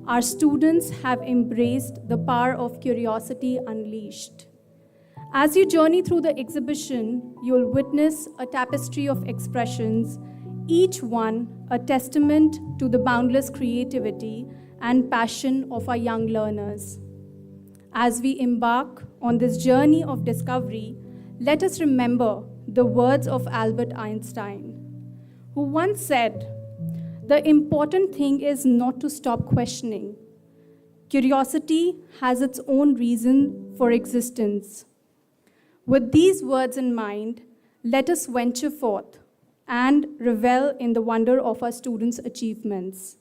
our students have embraced the power of curiosity unleashed. As you journey through the exhibition, you'll witness a tapestry of expressions, each one a testament to the boundless creativity and passion of our young learners. As we embark on this journey of discovery, let us remember the words of Albert Einstein, who once said, "The important thing is not to stop questioning. Curiosity has its own reason for existence." With these words in mind, let us venture forth and revel in the wonder of our students' achievements.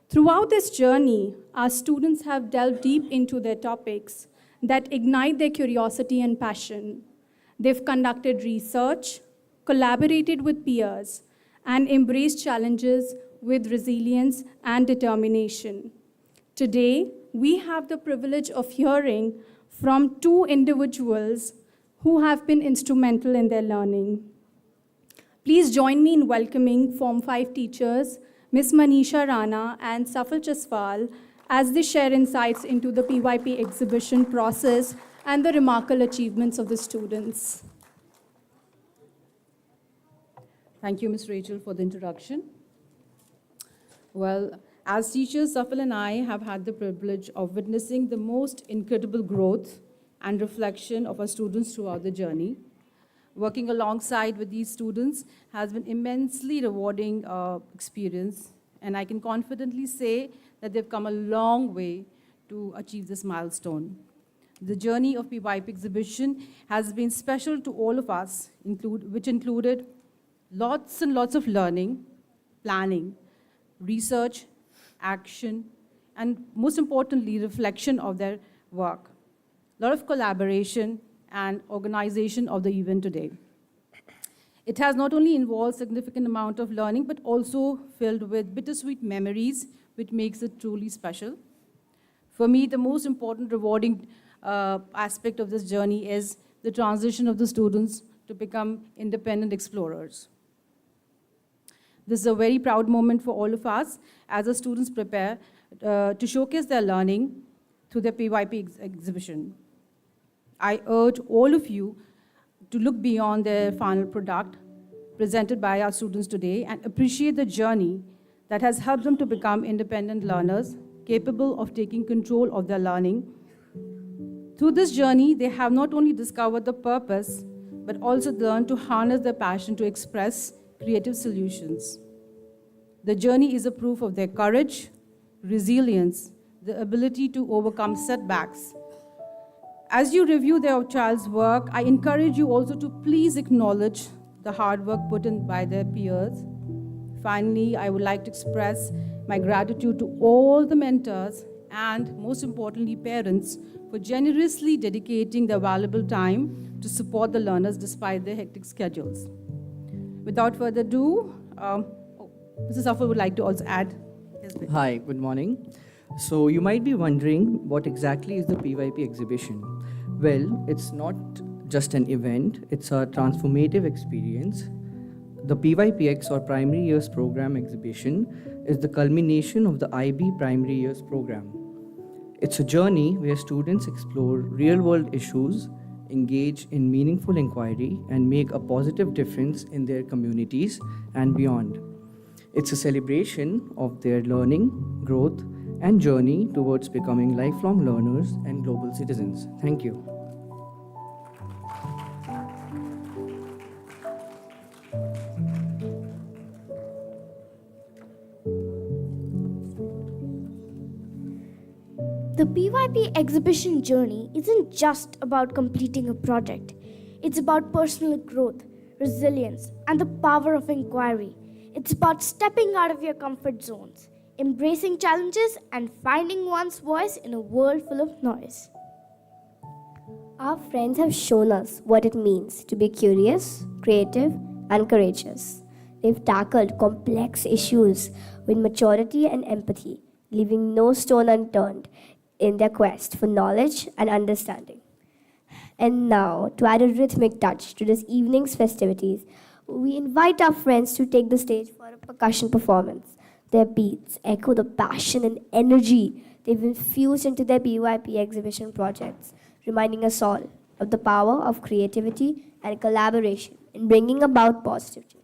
Throughout this journey, our students have delved deep into their topics that ignite their curiosity and passion. They've conducted research, collaborated with peers, and embraced challenges with resilience and determination. Today, we have the privilege of hearing from two individuals who have been instrumental in their learning. Please join me in welcoming Form 5 teachers, Ms. Manisha Rana and Safal Chaswal, as they share insights into the PYP exhibition process and the remarkable achievements of the students. Thank you, Ms. Rachel, for the introduction. Well, as teachers, Safal and I have had the privilege of witnessing the most incredible growth and reflection of our students throughout the journey. Working alongside with these students has been immensely rewarding experience, and I can confidently say that they've come a long way to achieve this milestone. The journey of PYP Exhibition has been special to all of us, which included lots and lots of learning, planning, research, action, and most importantly, reflection of their work. A lot of collaboration and organization of the event today. It has not only involved significant amount of learning, but also filled with bittersweet memories, which makes it truly special. For me, the most important rewarding aspect of this journey is the transition of the students to become independent explorers. This is a very proud moment for all of us as the students prepare to showcase their learning through the PYP exhibition. I urge all of you to look beyond their final product presented by our students today and appreciate the journey that has helped them to become independent learners, capable of taking control of their learning. Through this journey, they have not only discovered the purpose, but also learned to harness their passion to express creative solutions. The journey is a proof of their courage, resilience, the ability to overcome setbacks. As you review their child's work, I encourage you also to please acknowledge the hard work put in by their peers. Finally, I would like to express my gratitude to all the mentors and, most importantly, parents for generously dedicating their valuable time to support the learners despite their hectic schedules. Without further ado, Mr. Safal would like to also add his bit. Hi, good morning. So you might be wondering what exactly is the PYP exhibition. Well, it's not just an event, it's a transformative experience. The PYPX or Primary Years Program exhibition is the culmination of the IB Primary Years Program. It's a journey where students explore real-world issues, engage in meaningful inquiry, and make a positive difference in their communities and beyond. It's a celebration of their learning, growth, and journey towards becoming lifelong learners and global citizens. Thank you. The PYP exhibition journey isn't just about completing a project. It's about personal growth, resilience, and the power of inquiry. It's about stepping out of your comfort zones, embracing challenges, and finding one's voice in a world full of noise. Our friends have shown us what it means to be curious, creative, and courageous. They've tackled complex issues with maturity and empathy, leaving no stone unturned in their quest for knowledge and understanding. And now, to add a rhythmic touch to this evening's festivities, we invite our friends to take the stage for a percussion performance. Their beats echo the passion and energy they've infused into their PYP exhibition projects, reminding us all of the power of creativity and collaboration in bringing about positive change.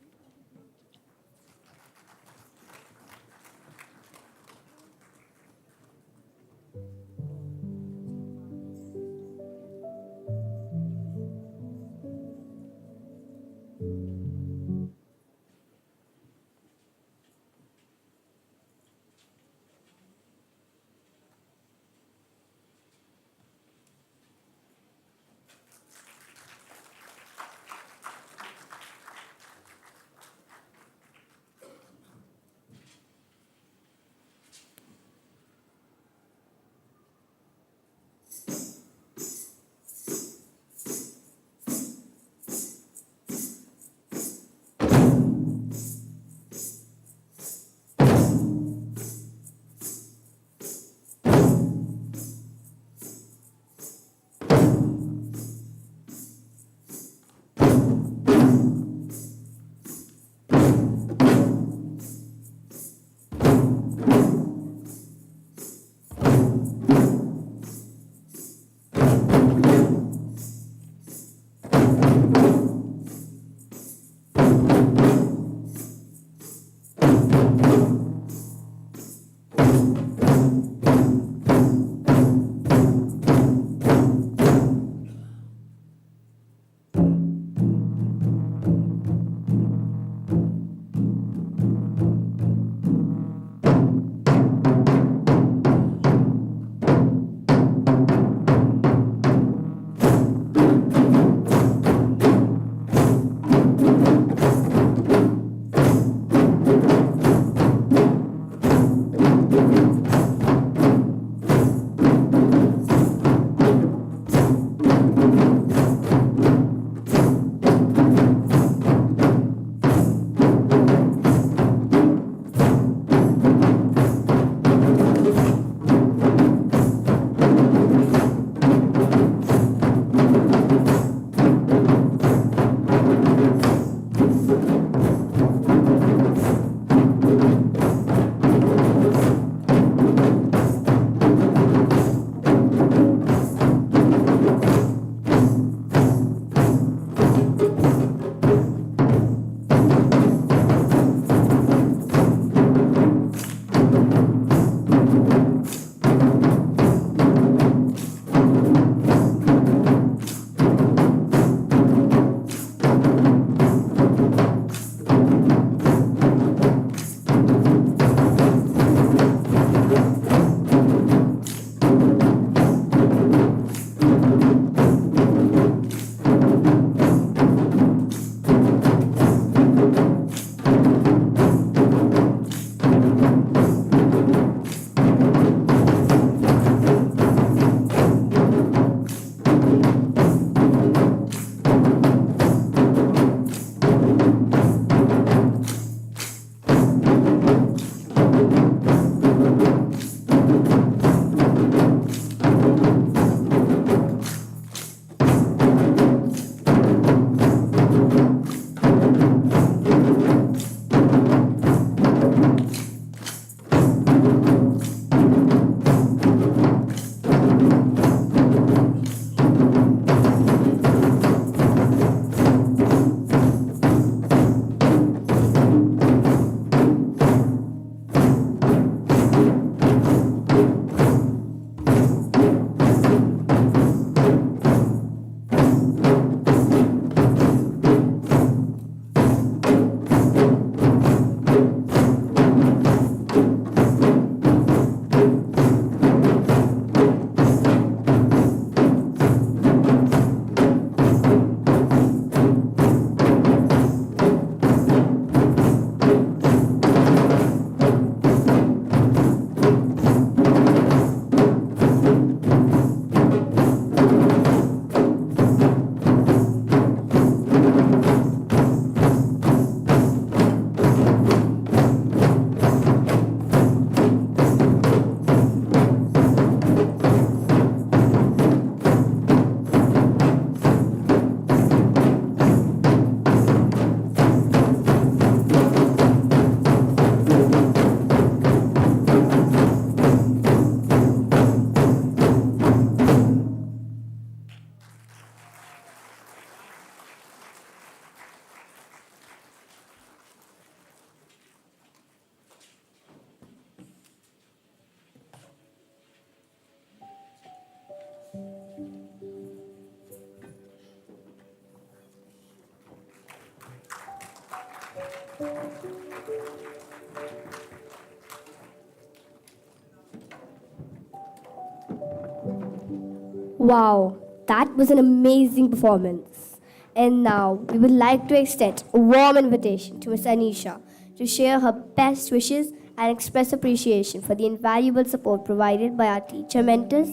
Wow, that was an amazing performance. And now we would like to extend a warm invitation to Ms. Anisha to share her best wishes and express appreciation for the invaluable support provided by our teacher mentors,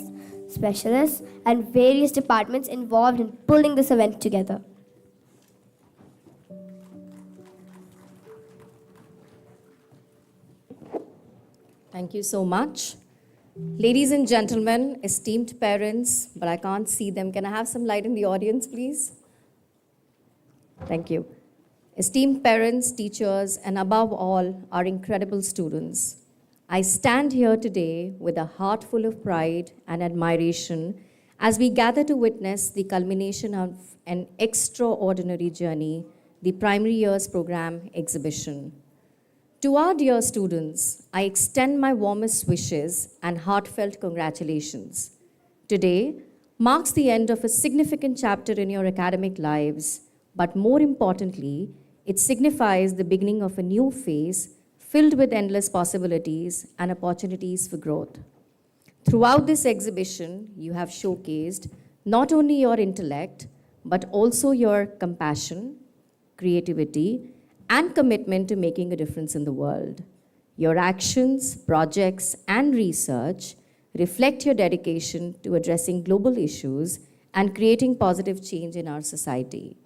specialists, and various departments involved in pulling this event together. Thank you so much. Ladies and gentlemen, esteemed parents, but I can't see them. Can I have some light in the audience, please? Thank you. Esteemed parents, teachers, and above all, our incredible students, I stand here today with a heart full of pride and admiration as we gather to witness the culmination of an extraordinary journey, the Primary Years Program Exhibition. To our dear students, I extend my warmest wishes and heartfelt congratulations. Today marks the end of a significant chapter in your academic lives, but more importantly, it signifies the beginning of a new phase filled with endless possibilities and opportunities for growth. Throughout this exhibition, you have showcased not only your intellect, but also your compassion, creativity, and commitment to making a difference in the world. Your actions, projects, and research reflect your dedication to addressing global issues and creating positive change in our society.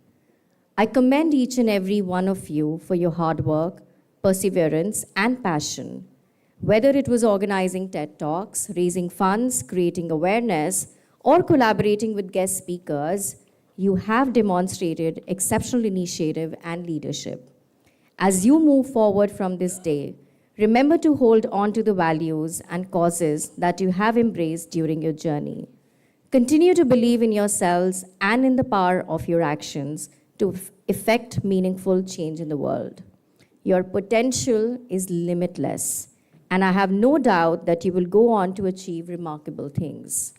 I commend each and every one of you for your hard work, perseverance, and passion. Whether it was organizing TED Talks, raising funds, creating awareness, or collaborating with guest speakers, you have demonstrated exceptional initiative and leadership. As you move forward from this day, remember to hold on to the values and causes that you have embraced during your journey. Continue to believe in yourselves and in the power of your actions to effect meaningful change in the world. Your potential is limitless, and I have no doubt that you will go on to achieve remarkable things.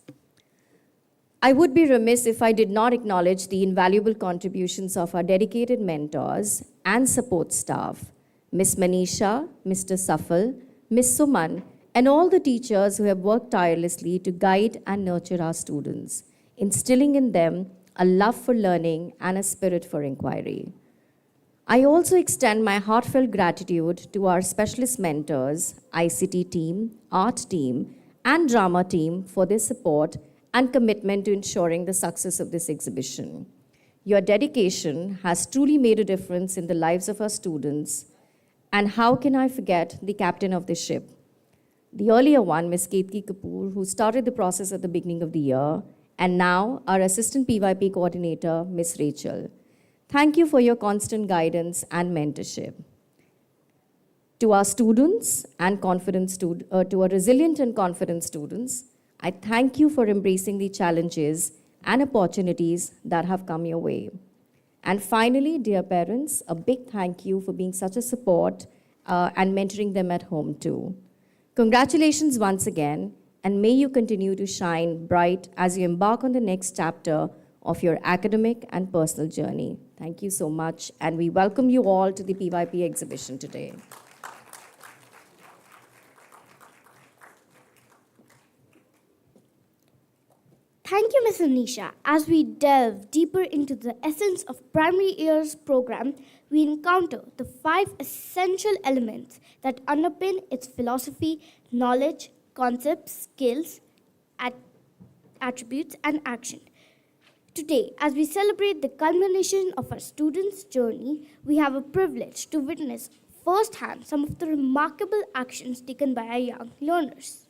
I would be remiss if I did not acknowledge the invaluable contributions of our dedicated mentors and support staff, Ms. Manisha, Mr. Safal, Ms. Suman, and all the teachers who have worked tirelessly to guide and nurture our students, instilling in them a love for learning and a spirit for inquiry. I also extend my heartfelt gratitude to our specialist mentors, ICT team, art team, and drama team for their support and commitment to ensuring the success of this exhibition. Your dedication has truly made a difference in the lives of our students, and how can I forget the captain of the ship? The earlier one, Ms. Ketki Kapoor, who started the process at the beginning of the year, and now our assistant PYP coordinator, Ms. Rachel. Thank you for your constant guidance and mentorship. To our students and to our resilient and confident students, I thank you for embracing the challenges and opportunities that have come your way. And finally, dear parents, a big thank you for being such a support and mentoring them at home too. Congratulations once again, and may you continue to shine bright as you embark on the next chapter of your academic and personal journey. Thank you so much, and we welcome you all to the PYP exhibition today. Thank you, Ms. Anisha. As we delve deeper into the essence of Primary Years program, we encounter the 5 essential elements that underpin its philosophy, knowledge, concepts, skills, attributes, and action. Today, as we celebrate the culmination of our students' journey, we have a privilege to witness firsthand some of the remarkable actions taken by our young learners.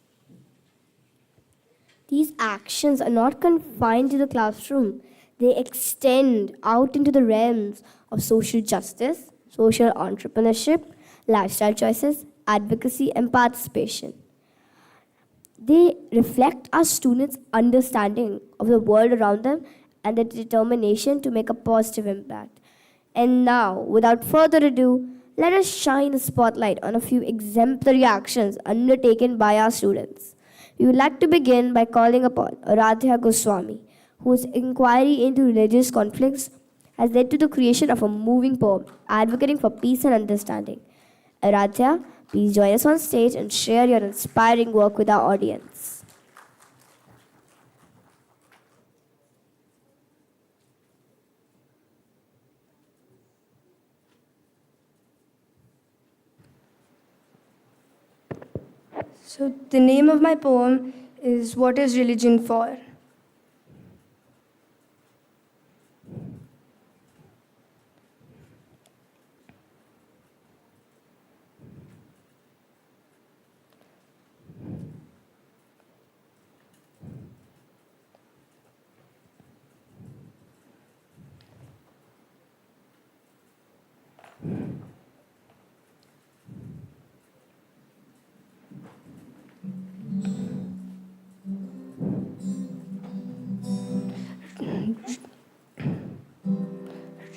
These actions are not confined to the classroom. They extend out into the realms of social justice, social entrepreneurship, lifestyle choices, advocacy, and participation. They reflect our students' understanding of the world around them and their determination to make a positive impact. And now, without further ado, let us shine a spotlight on a few exemplary actions undertaken by our students. We would like to begin by calling upon Aradhya Goswami, whose inquiry into religious conflicts has led to the creation of a moving poem advocating for peace and understanding. Aradhya, please join us on stage and share your inspiring work with our audience. So, the name of my poem is What is Religion For?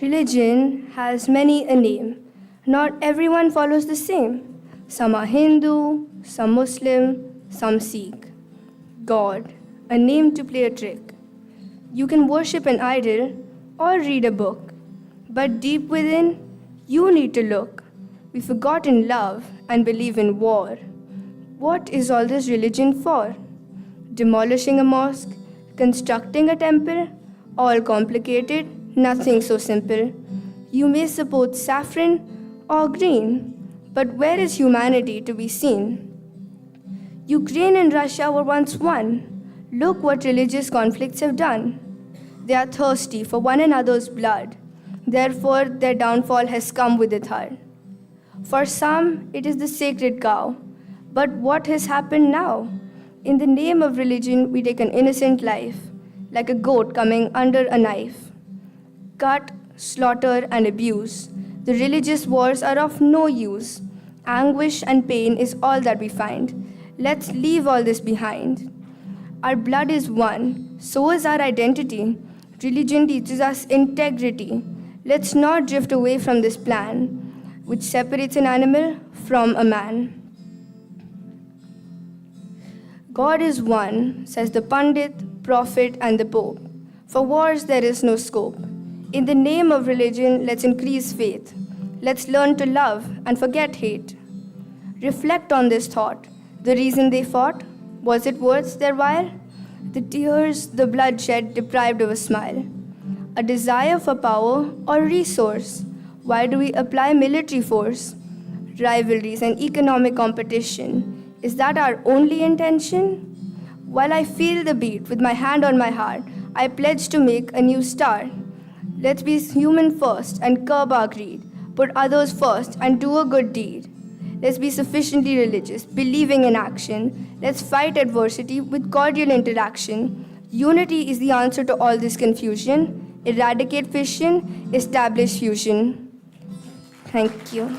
Religion has many a name. Not everyone follows the same. Some are Hindu, some Muslim, some Sikh. God, a name to play a trick. You can worship an idol or read a book, but deep within, you need to look. We forgot in love and believe in war. What is all this religion for? Demolishing a mosque, constructing a temple, all complicated, nothing so simple. You may support saffron or green, but where is humanity to be seen? Ukraine and Russia were once one. Look what religious conflicts have done. They are thirsty for one another's blood. Therefore, their downfall has come with a thud. For some, it is the sacred cow. But what has happened now? In the name of religion, we take an innocent life, like a goat coming under a knife. Cut, slaughter, and abuse. The religious wars are of no use. Anguish and pain is all that we find. Let's leave all this behind. Our blood is one, so is our identity. Religion teaches us integrity. Let's not drift away from this plan, which separates an animal from a man. God is one, says the Pandit, Prophet, and the Pope. For wars there is no scope. In the name of religion, let's increase faith. Let's learn to love and forget hate. Reflect on this thought. The reason they fought, was it worth their while? The tears, the bloodshed deprived of a smile. A desire for power or resource. Why do we apply military force? Rivalries and economic competition. Is that our only intention? While I feel the beat with my hand on my heart, I pledge to make a new start. Let's be human first and curb our greed. Put others first and do a good deed. Let's be sufficiently religious, believing in action. Let's fight adversity with cordial interaction. Unity is the answer to all this confusion. Eradicate fission, establish fusion. Thank you.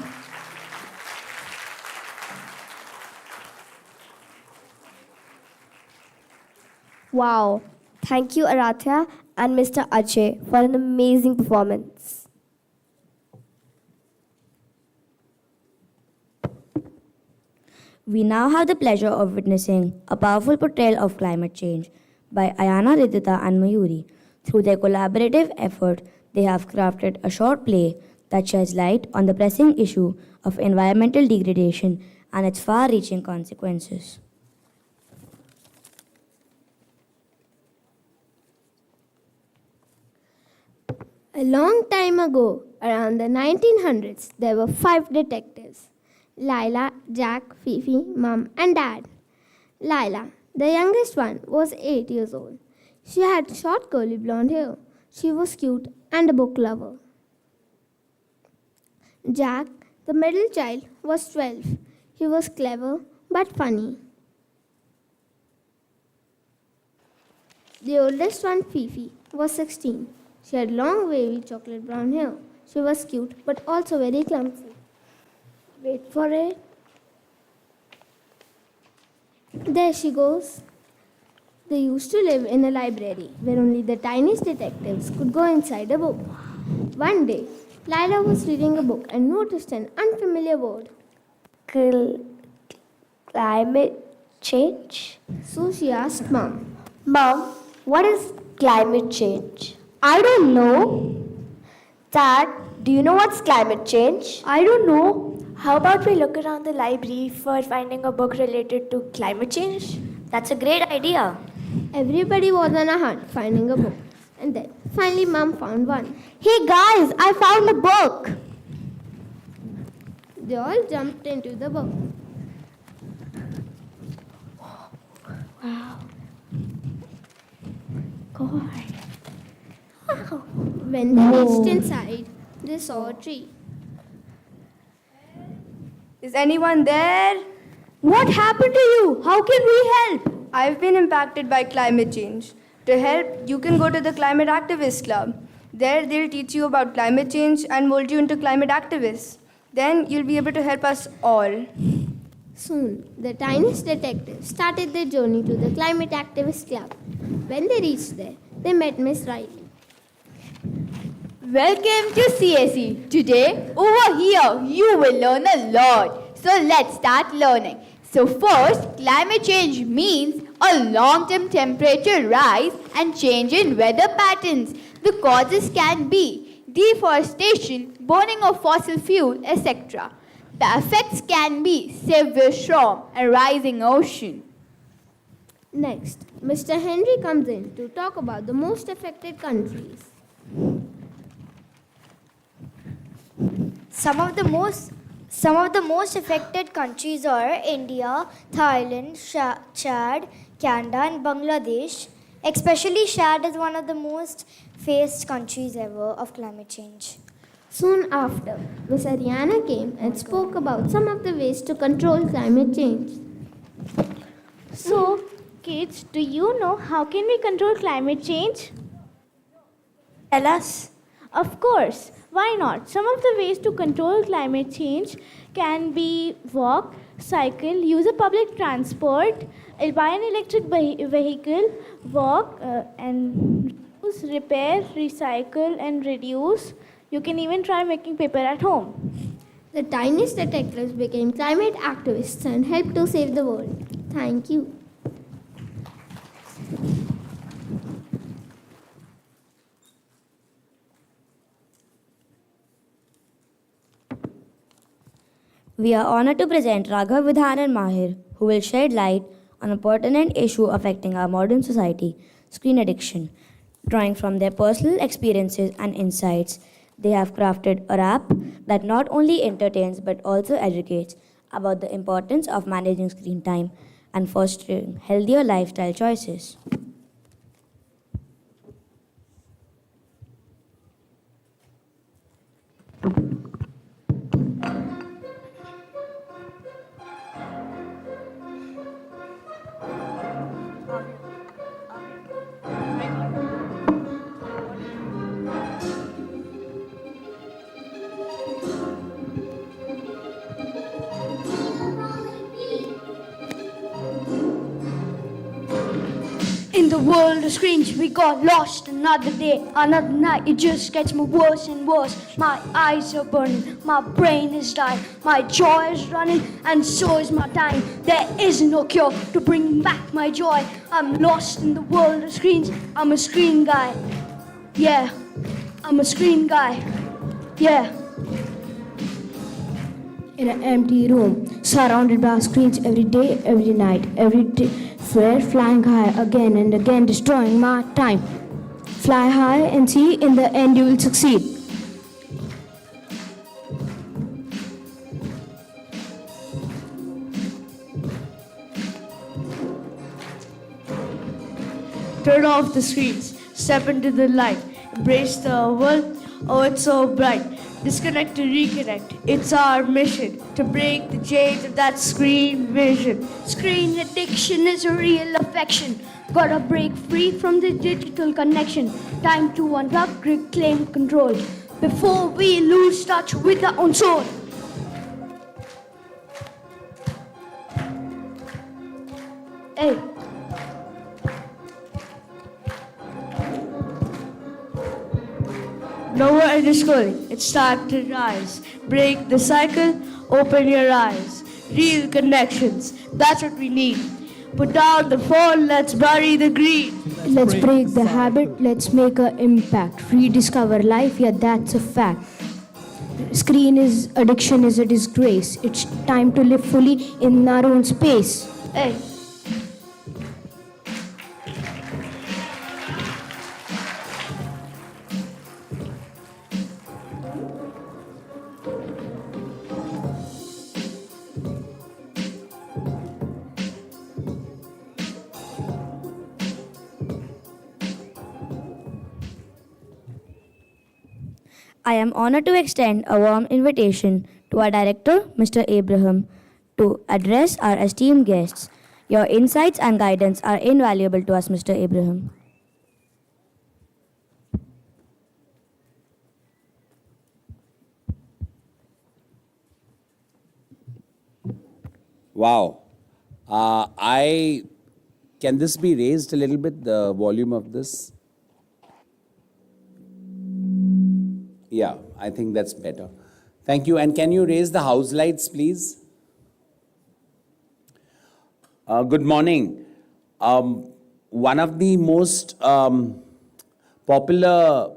Wow. Thank you, Aradhya and Mr. Ajay, for an amazing performance. We now have the pleasure of witnessing a powerful portrayal of climate change by Ayana, Ridita, and Mayuri. Through their collaborative effort, they have crafted a short play that sheds light on the pressing issue of environmental degradation and its far-reaching consequences. A long time ago, around the 1900s, there were 5 detectives: Lila, Jack, Fifi, Mom, and Dad. Lila, the youngest one, was 8 years old. She had short curly blonde hair. She was cute and a book lover. Jack, the middle child, was 12. He was clever but funny. The oldest one, Fifi, was 16. She had long, wavy, chocolate brown hair. She was cute, but also very clumsy. Wait for it. There she goes. They used to live in a library where only the tiniest detectives could go inside a book. One day, Lila was reading a book and noticed an unfamiliar word. Climate change? So she asked Mom. Mom, what is climate change? I don't know. Dad, do you know what's climate change? I don't know. How about we look around the library for finding a book related to climate change? That's a great idea. Everybody was on a hunt finding a book. And then finally Mom found one. Hey guys, I found a book! They all jumped into the book. God. When they reached inside, they saw a tree. Is anyone there? What happened to you? How can we help? I've been impacted by climate change. To help, you can go to the Climate Activist Club. There, they'll teach you about climate change and mold you into climate activists. Then, you'll be able to help us all. Soon, the tiniest detectives started their journey to the Climate Activist Club. When they reached there, they met Miss Riley. Welcome to CSE. Today, over here, you will learn a lot. So let's start learning. So first, climate change means a long-term temperature rise and change in weather patterns. The causes can be deforestation, burning of fossil fuel, etc. The effects can be severe storm and rising ocean. Next, Mr. Henry comes in to talk about the most affected countries. Some of the most affected countries are India, Thailand, Chad, Canada, and Bangladesh. Especially Chad is one of the most faced countries ever of climate change. Soon after, Miss Ariana came and spoke about some of the ways to control climate change. So, kids, do you know how can we control climate change? Tell us. Of course. Why not? Some of the ways to control climate change can be walk, cycle, use a public transport, buy an electric vehicle, walk and use, repair, recycle and reduce. You can even try making paper at home. The tiniest detectives became climate activists and helped to save the world. Thank you. We are honored to present Raghav, Vidhan and Mahir, who will shed light on a pertinent issue affecting our modern society, screen addiction. Drawing from their personal experiences and insights, they have crafted a rap that not only entertains but also educates about the importance of managing screen time and fostering healthier lifestyle choices. In the world of screens, we got lost another day, another night. It just gets me worse and worse. My eyes are burning, my brain is dying, my joy is running, and so is my time. There is no cure to bring back my joy. I'm lost in the world of screens. I'm a screen guy. Yeah, I'm a screen guy. Yeah. In an empty room, surrounded by screens every day, every night, every day. Flare flying high again and again, destroying my time. Fly high and see, in the end you will succeed. Turn off the screens, step into the light, embrace the world. Oh, it's so bright. Disconnect to reconnect. It's our mission to break the chains of that screen vision. Screen addiction is a real affection. Gotta break free from the digital connection. Time to unplug, reclaim control before we lose touch with our own soul. Hey. No more underscoring, it's time to rise. Break the cycle, open your eyes. Real connections, that's what we need. Put down the phone, let's bury the greed. Let's break the habit, let's make an impact. Rediscover life, yeah, that's a fact. Screen is addiction is a disgrace. It's time to live fully in our own space. Hey. I am honored to extend a warm invitation to our director, Mr. Abraham, to address our esteemed guests. Your insights and guidance are invaluable to us, Mr. Abraham. Wow. Can this be raised a little bit, the volume of this? Yeah, I think that's better. Thank you. And can you raise the house lights, please? Good morning. One of the most popular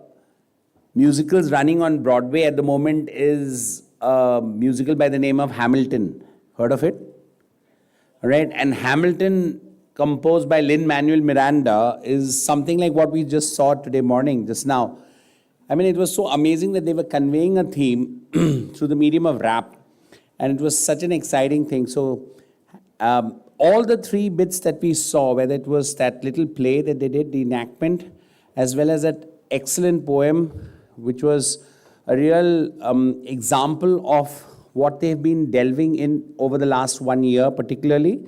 musicals running on Broadway at the moment is a musical by the name of Hamilton. Heard of it? All right. And Hamilton, composed by Lin-Manuel Miranda, is something like what we just saw today morning, just now. I mean, it was so amazing that they were conveying a theme through the medium of rap. And it was such an exciting thing. So all the three bits that we saw, whether it was that little play that they did, the enactment, as well as that excellent poem, which was a real example of what they've been delving in over the last 1 year, particularly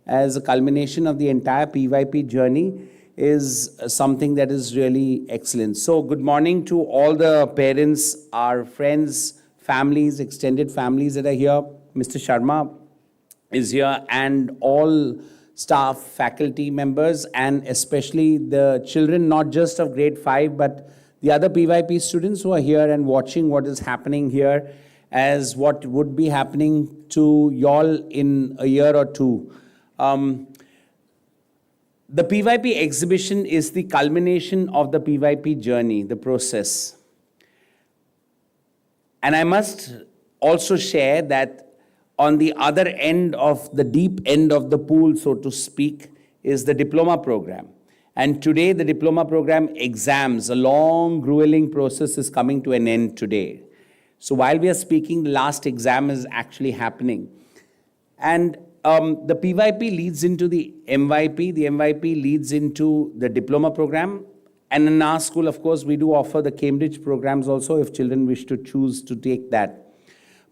as a culmination of the entire PYP journey, is something that is really excellent. So good morning to all the parents, our friends, families, extended families that are here. Mr. Sharma is here, and all staff, faculty members, and especially the children, not just of grade 5, but the other PYP students who are here and watching what is happening here as what would be happening to y'all in a year or two. The PYP exhibition is the culmination of the PYP journey, the process. And I must also share that on the other end of the deep end of the pool, so to speak, is the diploma program. And today, the diploma program exams, a long, grueling process, is coming to an end today. So while we are speaking, the last exam is actually happening. And the PYP leads into the MYP leads into the diploma program. And in our school, of course, we do offer the Cambridge programs also if children wish to choose to take that.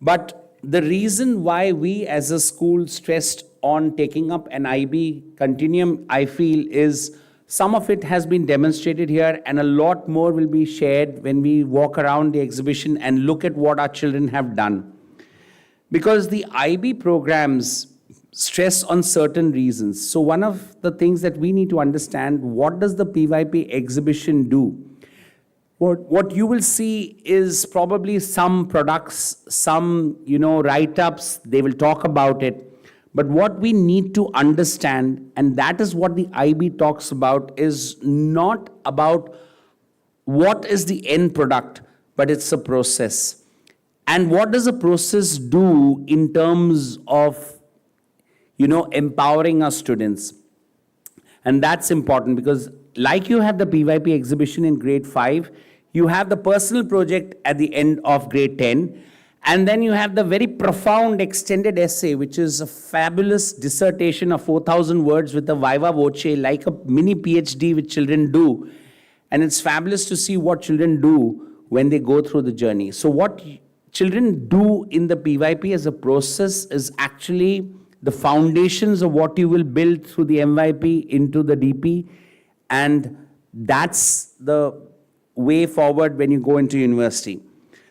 But the reason why we as a school stressed on taking up an IB continuum, I feel, is some of it has been demonstrated here, and a lot more will be shared when we walk around the exhibition and look at what our children have done. Because the IB programs stress on certain reasons. So one of the things that we need to understand, what does the PYP exhibition do? What you will see is probably some products, some write-ups, they will talk about it. But what we need to understand, and that is what the IB talks about, is not about what is the end product, but it's a process. And what does a process do in terms of empowering our students? And that's important because like you have the PYP exhibition in grade 5, you have the personal project at the end of grade 10, and then you have the very profound extended essay, which is a fabulous dissertation of 4,000 words with a viva voce, like a mini PhD which children do. And it's fabulous to see what children do when they go through the journey. So what children do in the PYP as a process is actually the foundations of what you will build through the MYP into the DP, and that's the way forward when you go into university.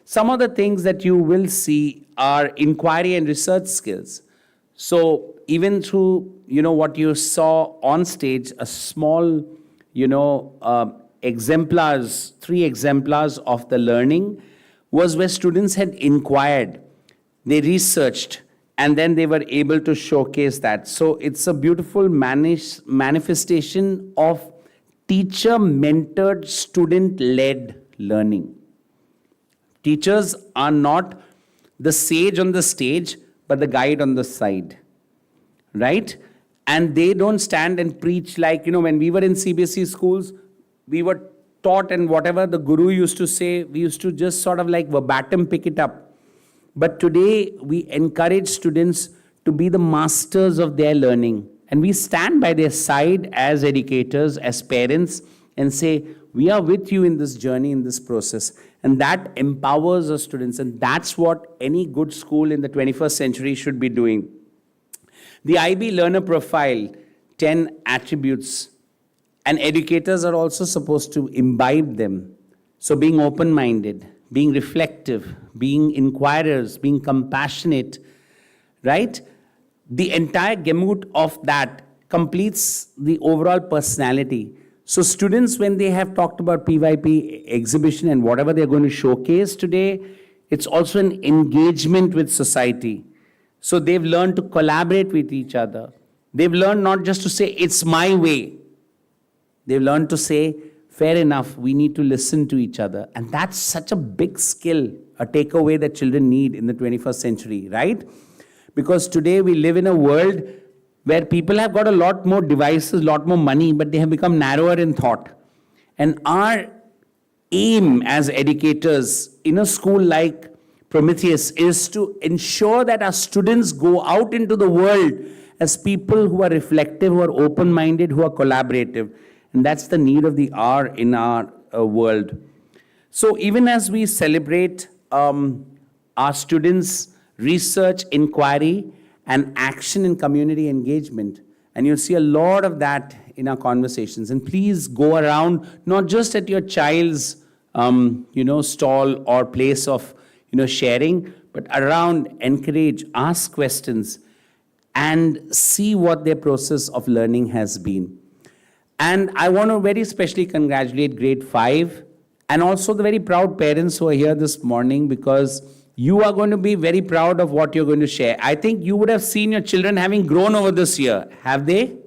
Some of the things that you will see are inquiry and research skills. So even through, what you saw on stage, a small, exemplars, 3 exemplars of the learning was where students had inquired, they researched, and then they were able to showcase that. So it's a beautiful manifestation of teacher-mentored, student-led learning. Teachers are not the sage on the stage, but the guide on the side, right? And they don't stand and preach like, when we were in CBSE schools, we were taught, and whatever the guru used to say, we used to just sort of like verbatim pick it up. But today, we encourage students to be the masters of their learning. And we stand by their side as educators, as parents, and say, we are with you in this journey, in this process. And that empowers our students. And that's what any good school in the 21st century should be doing. The IB learner profile, 10 attributes. And educators are also supposed to imbibe them. So being open-minded, being reflective, being inquirers, being compassionate, right? The entire gamut of that completes the overall personality. So students, when they have talked about PYP exhibition and whatever they're going to showcase today, it's also an engagement with society. So they've learned to collaborate with each other. They've learned not just to say, it's my way. They've learned to say, fair enough, we need to listen to each other. And that's such a big skill, a takeaway that children need in the 21st century, right? Because today we live in a world where people have got a lot more devices, a lot more money, but they have become narrower in thought. And our aim as educators in a school like Prometheus is to ensure that our students go out into the world as people who are reflective, who are open-minded, who are collaborative. And that's the need of the hour in our world. So even as we celebrate our students' research, inquiry, and action in community engagement, and you'll see a lot of that in our conversations. And please go around, not just at your child's stall or place of sharing, but around, encourage, ask questions, and see what their process of learning has been. And I want to very specially congratulate grade 5 and also the very proud parents who are here this morning, because you are going to be very proud of what you're going to share. I think you would have seen your children having grown over this year. Have they?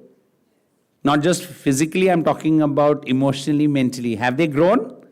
Not just physically, I'm talking about emotionally, mentally. Have they grown?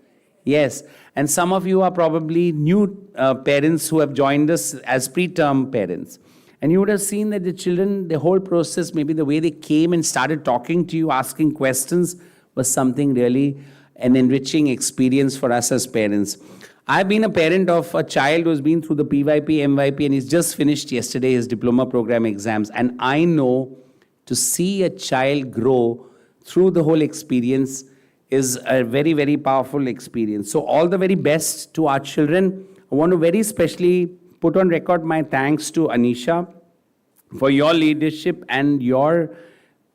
Yes. And some of you are probably new parents who have joined us as preterm parents. And you would have seen that the children, the whole process, maybe the way they came and started talking to you, asking questions, was something really an enriching experience for us as parents. I've been a parent of a child who's been through the PYP, MYP, and he's just finished yesterday his diploma program exams. And I know to see a child grow through the whole experience is a very, very powerful experience. So all the very best to our children. I want to very specially put on record my thanks to Anisha for your leadership and your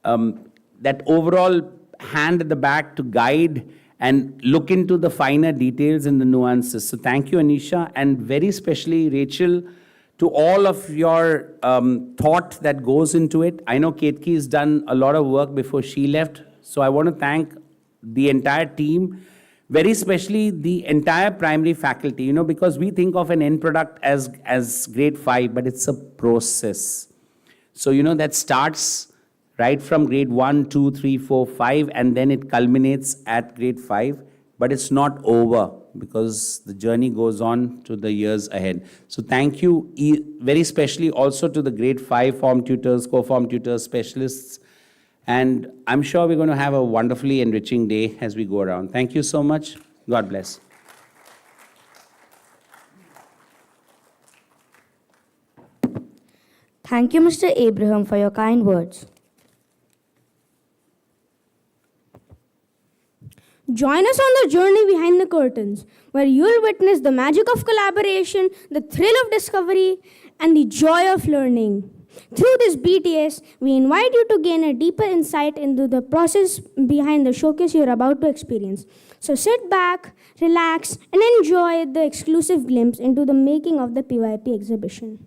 that overall hand at the back to guide and look into the finer details and the nuances. So thank you, Anisha, and very specially, Rachel, to all of your thought that goes into it. I know Ketki has done a lot of work before she left, so I want to thank the entire team, very especially the entire primary faculty, because we think of an end product as grade 5, but it's a process. So, that starts right from grade 1, 2, 3, 4, 5, and then it culminates at grade 5, but it's not over because the journey goes on to the years ahead. So thank you very specially also to the grade 5 form tutors, co-form tutors, specialists, and I'm sure we're going to have a wonderfully enriching day as we go around. Thank you so much. God bless. Thank you, Mr. Abraham, for your kind words. Join us on the journey behind the curtains, where you'll witness the magic of collaboration, the thrill of discovery, and the joy of learning. Through this BTS, we invite you to gain a deeper insight into the process behind the showcase you're about to experience. So sit back, relax, and enjoy the exclusive glimpse into the making of the PYP exhibition.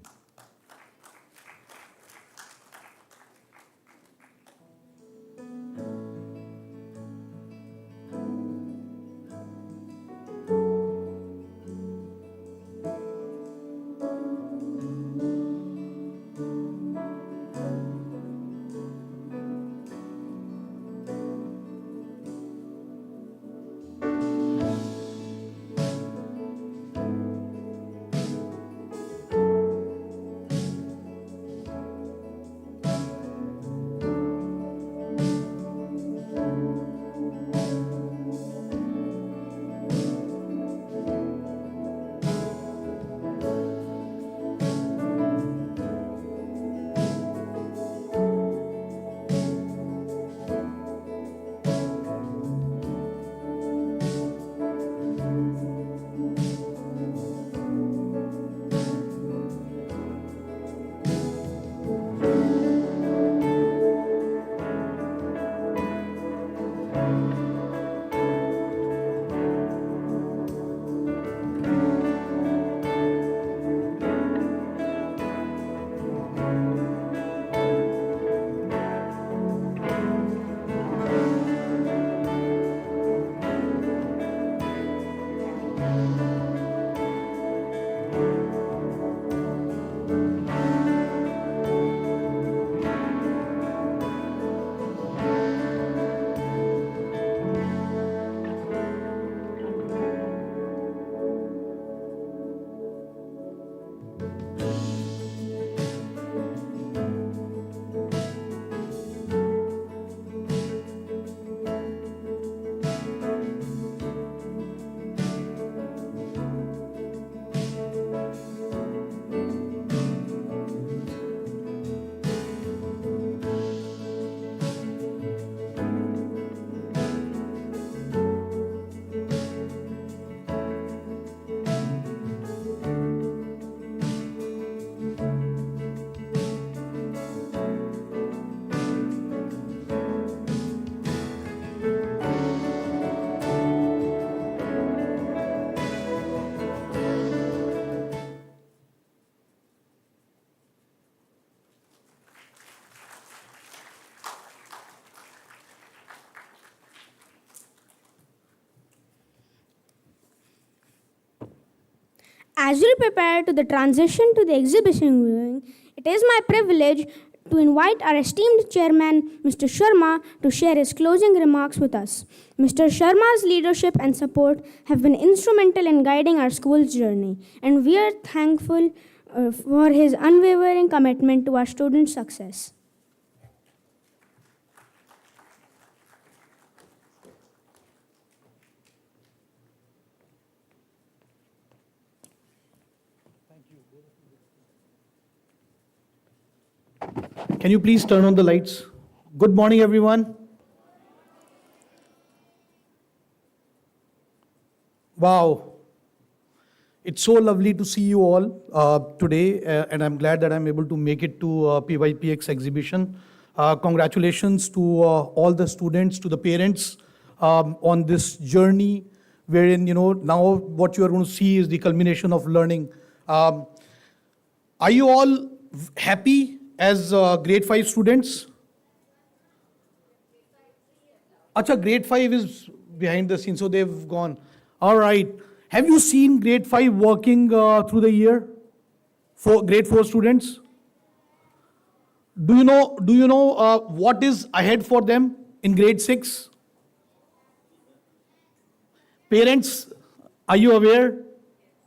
As we prepare to the transition to the exhibition viewing, it is my privilege to invite our esteemed chairman, Mr. Sharma, to share his closing remarks with us. Mr. Sharma's leadership and support have been instrumental in guiding our school's journey, and we are thankful for his unwavering commitment to our students' success. Can you please turn on the lights? Good morning, everyone. Wow. It's so lovely to see you all today, and I'm glad that I'm able to make it to PYPX exhibition. Congratulations to all the students, to the parents on this journey, wherein, now what you are going to see is the culmination of learning. Are you all happy as grade 5 students? Acha, grade 5 is behind the scenes, so they've gone. All right. Have you seen grade 5 working through the year? For grade 4 students? Do you know what is ahead for them in grade 6? Parents, are you aware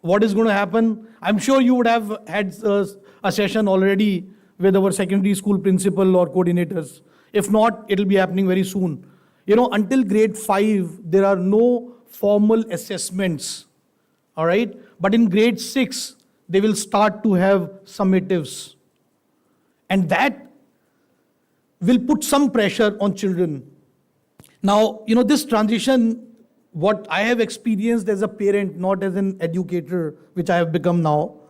what is going to happen? I'm sure you would have had a session already with our secondary school principal or coordinators. If not, it'll be happening very soon. Until grade 5, there are no formal assessments. All right? But in grade 6, they will start to have summatives. And that will put some pressure on children. Now, this transition, what I have experienced as a parent, not as an educator, which I have become now,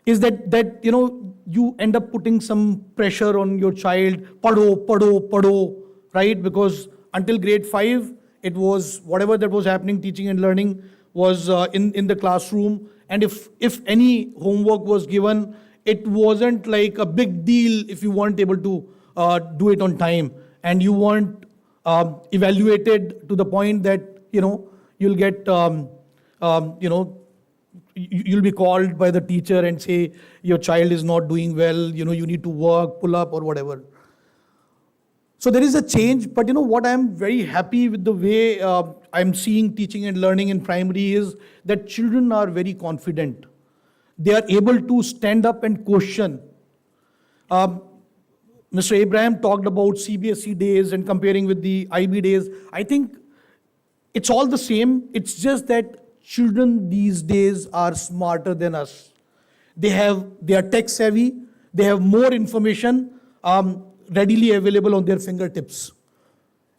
is that you end up putting some pressure on your child, pado, right? Because until grade 5, it was whatever that was happening, teaching and learning was in the classroom. And if any homework was given, it wasn't like a big deal if you weren't able to do it on time. And you weren't evaluated to the point that, you'll get, you'll be called by the teacher and say, your child is not doing well, you need to work, pull up or whatever. So there is a change, but what I'm very happy with the way I'm seeing teaching and learning in primary is that children are very confident. They are able to stand up and question. Mr. Abraham talked about CBSE days and comparing with the IB days. I think it's all the same. It's just that children these days are smarter than us. They are tech savvy. They have more information readily available on their fingertips.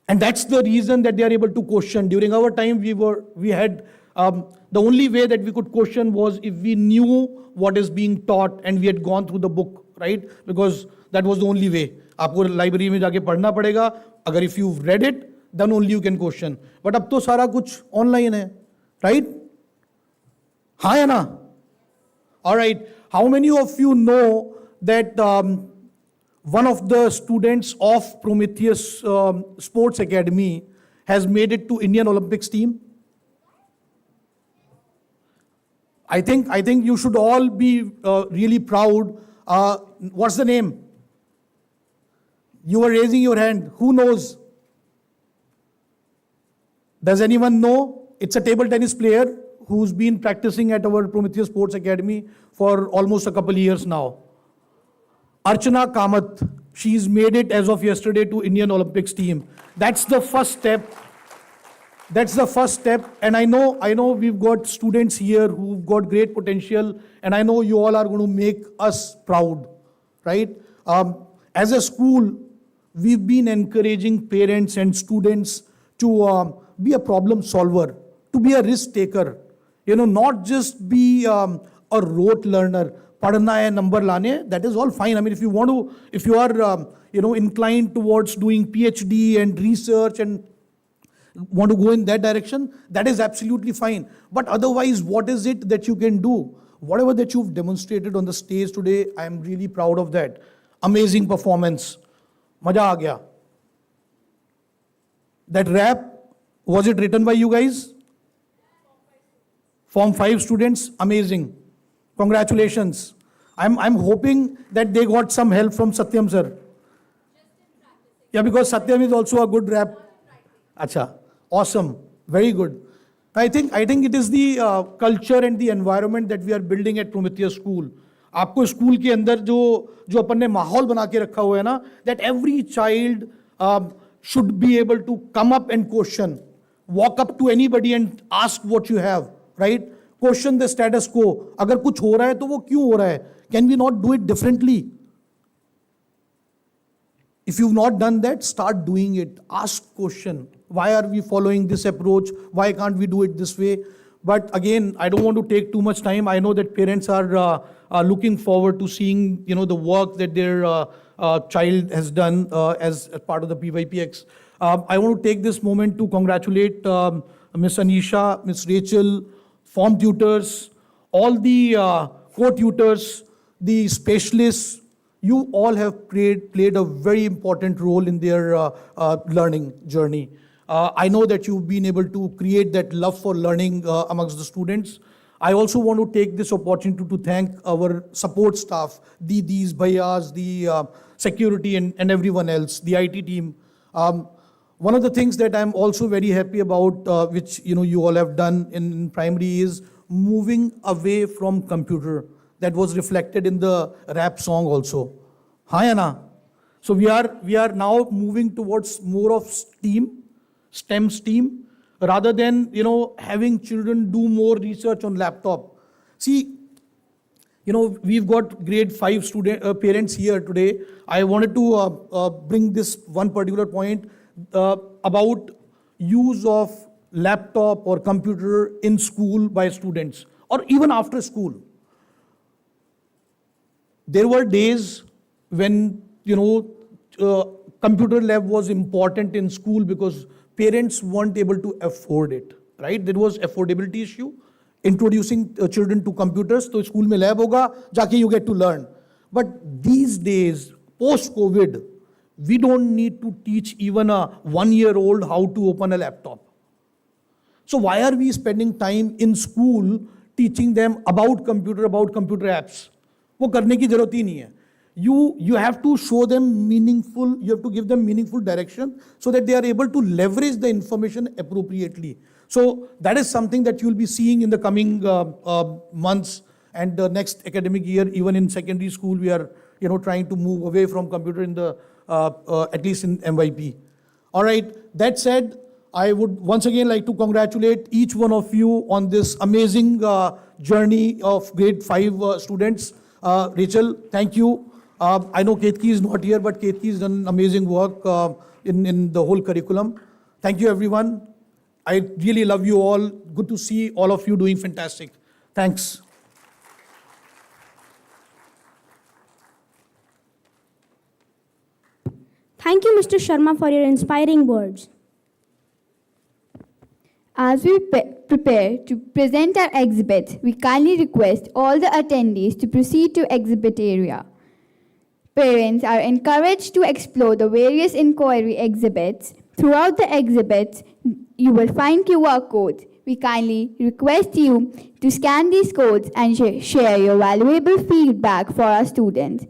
And that's the reason that they are able to question. During our time, we had the only way that we could question was if we knew what is being taught and we had gone through the book, right? Because that was the only way. आपको library में जाके पढ़ना पड़ेगा. अगर if you've read it, then only you can question. But अब तो सारा कुछ online है, right? हाँ या ना? All right. How many of you know that one of the students of Prometheus Sports Academy has made it to Indian Olympics team? I think you should all be really proud. What's the name? You are raising your hand. Who knows? Does anyone know? It's a table tennis player who's been practicing at our Prometheus Sports Academy for almost a couple of years now. Archana Kamath, she's made it as of yesterday to Indian Olympics team. That's the first step. That's the first step. And I know we've got students here who've got great potential, and I know you all are going to make us proud, right? As a school, we've been encouraging parents and students to be a problem solver, to be a risk taker, not just be a rote learner. Padhna hai, number lane, that is all fine. I mean, if you are inclined towards doing PhD and research and want to go in that direction, that is absolutely fine. But otherwise, what is it that you can do? Whatever that you've demonstrated on the stage today, I am really proud of that. Amazing performance. Maja aa gaya. That rap, was it written by you guys? Form 5 students, amazing. Congratulations. I'm hoping that they got some help from Satyam sir. Yeah, because Satyam is also a good rap. Acha, awesome, very good. I think it is the culture and the environment that we are building at Prometheus School. आपको school के अंदर जो अपन ने माहौल बना के रखा हुआ है ना, that every child should be able to come up and question, walk up to anybody and ask what you have, right? Question the status quo. अगर कुछ हो रहा है तो वो क्यों हो रहा है? Can we not do it differently? If you've not done that, start doing it. Ask question. Why are we following this approach? Why can't we do it this way? But again, I don't want to take too much time. I know that parents are looking forward to seeing, the work that their child has done as part of the PYPX. I want to take this moment to congratulate Miss Anisha, Miss Rachel, form tutors, all the co-tutors, the specialists. You all have played a very important role in their learning journey. I know that you've been able to create that love for learning amongst the students. I also want to take this opportunity to thank our support staff, Didis, Bhaiyas, the security and everyone else, the IT team. One of the things that I'm also very happy about, which you all have done in primary, is moving away from computer. That was reflected in the rap song also. Hi, Anna. So we are now moving towards more of STEM, rather than having children do more research on laptop. See, we've got grade 5 student parents here today. I wanted to bring this one particular point about use of laptop or computer in school by students or even after school. There were days when, computer lab was important in school because parents weren't able to afford it, right? There was affordability issue. Introducing children to computers, so school mein lab hoga, jaake you get to learn. But these days, post-COVID, we don't need to teach even a 1-year-old how to open a laptop. So why are we spending time in school teaching them about computer apps? वो करने की जरूरत ही नहीं है. You have to show them meaningful, you have to give them meaningful direction so that they are able to leverage the information appropriately. So that is something that you'll be seeing in the coming months and the next academic year. Even in secondary school, we are trying to move away from computer in the at least in MYP. All right, that said, I would once again like to congratulate each one of you on this amazing journey of grade 5 students. Rachel, thank you. I know Ketki is not here, but Ketki has done amazing work in the whole curriculum. Thank you, everyone. I really love you all. Good to see all of you doing fantastic. Thanks. Thank you, Mr. Sharma, for your inspiring words. As we prepare to present our exhibit, we kindly request all the attendees to proceed to exhibit area. Parents are encouraged to explore the various inquiry exhibits. Throughout the exhibits, you will find QR codes. We kindly request you to scan these codes and share your valuable feedback for our students.